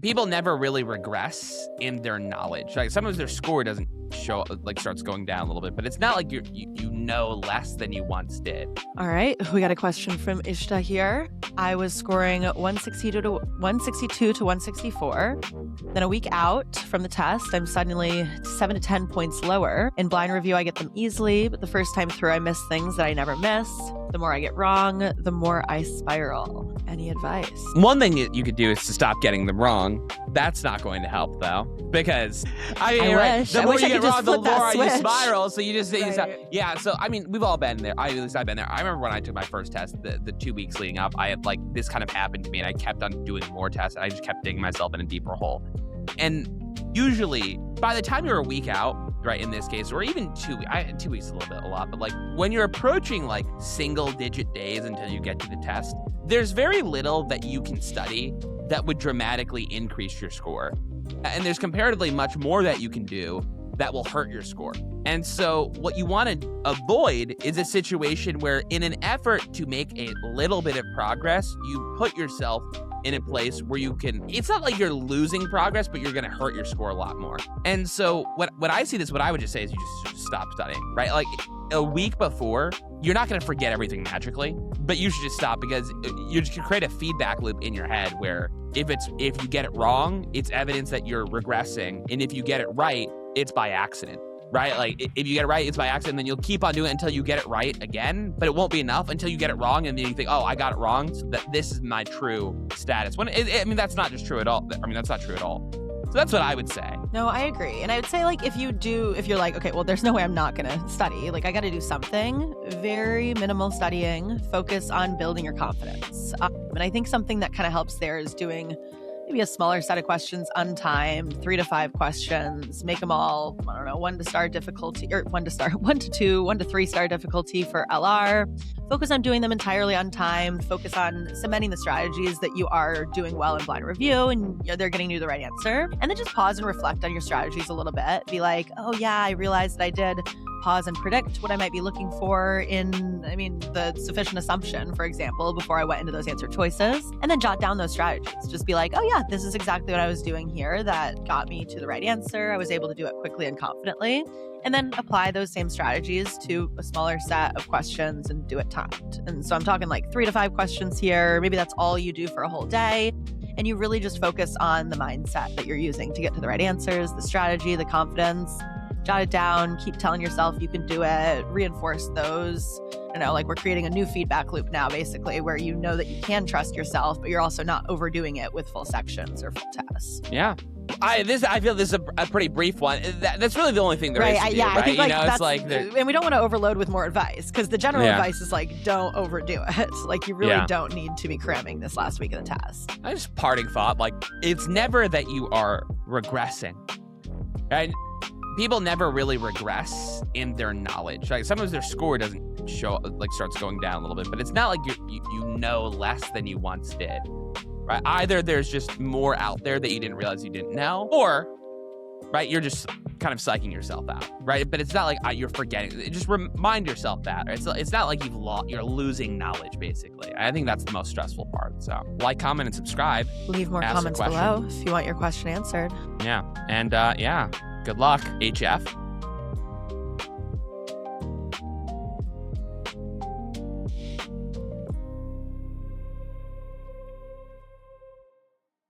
people never really regress in their knowledge. Like sometimes their score doesn't show, like starts going down a little bit, but it's not like you know less than you once did. All right, we got a question from Ishta here. I was scoring 162 to 164. Then a week out from the test, I'm suddenly 7 to 10 points lower. In blind review, I get them easily, but the first time through, I miss things that I never miss. The more I get wrong, the more I spiral. Any advice? One thing you could do is to stop getting them wrong. That's not going to help though, because the more you get wrong, the more you spiral. So you just yeah. So I mean, we've all been there. At least I've been there. I remember when I took my first test, the 2 weeks leading up, I had like this kind of happened to me, and I kept on doing more tests, and I just kept digging myself in a deeper hole. And usually, by the time you're a week out, right, in this case, or even 2 weeks, 2 weeks is a lot, but like when you're approaching like single-digit days until you get to the test, there's very little that you can study that would dramatically increase your score. And there's comparatively much more that you can do that will hurt your score. And so what you want to avoid is a situation where in an effort to make a little bit of progress, you put yourself in a place where you can, it's not like you're losing progress, but you're going to hurt your score a lot more. And so what I see this, what I would just say is you just stop studying, right? Like a week before, you're not going to forget everything magically, but you should just stop, because you just create a feedback loop in your head where if you get it wrong, it's evidence that you're regressing. And if you get it right, it's by accident. Right? Like if you get it right, it's by accident, then you'll keep on doing it until you get it right again, but it won't be enough until you get it wrong. And then you think, oh, I got it wrong, so that this is my true status. When I mean, that's not just true at all. I mean, that's not true at all. So that's what I would say. No, I agree. And I would say, like, if you're like, okay, well, there's no way I'm not going to study. Like, I got to do something. Very minimal studying. Focus on building your confidence. And I think something that kind of helps there is doing maybe a smaller set of questions, untimed, 3 to 5 questions, make them all, I don't know, 1 to 2, 1 to 3 star difficulty for LR. Focus on doing them entirely untimed. Focus on cementing the strategies that you are doing well in blind review and they're getting you the right answer. And then just pause and reflect on your strategies a little bit. Be like, oh yeah, I realized that I did pause and predict what I might be looking for in, the sufficient assumption, for example, before I went into those answer choices, and then jot down those strategies. Just be like, oh yeah, this is exactly what I was doing here that got me to the right answer. I was able to do it quickly and confidently, and then apply those same strategies to a smaller set of questions and do it timed. And so I'm talking like 3 to 5 questions here. Maybe that's all you do for a whole day. And you really just focus on the mindset that you're using to get to the right answers, the strategy, the confidence. Jot it down, keep telling yourself you can do it, reinforce those. Like we're creating a new feedback loop now, basically, where you know that you can trust yourself, but you're also not overdoing it with full sections or full tests. Yeah. I feel this is a pretty brief one. That's really the only thing there is to do, right? I think and we don't want to overload with more advice, because the general advice is like, don't overdo it. Like you really don't need to be cramming this last week of the test. I just parting thought, like it's never that you are regressing, right? People never really regress in their knowledge. Like sometimes their score doesn't show, like starts going down a little bit, but it's not like you know less than you once did, right? Either there's just more out there that you didn't realize you didn't know, or right, you're just kind of psyching yourself out, right? But it's not like you're forgetting. Just remind yourself that. It's not like you're losing knowledge, basically. I think that's the most stressful part. So like, comment, and subscribe. Leave more comments below if you want your question answered. Yeah. And good luck, HF.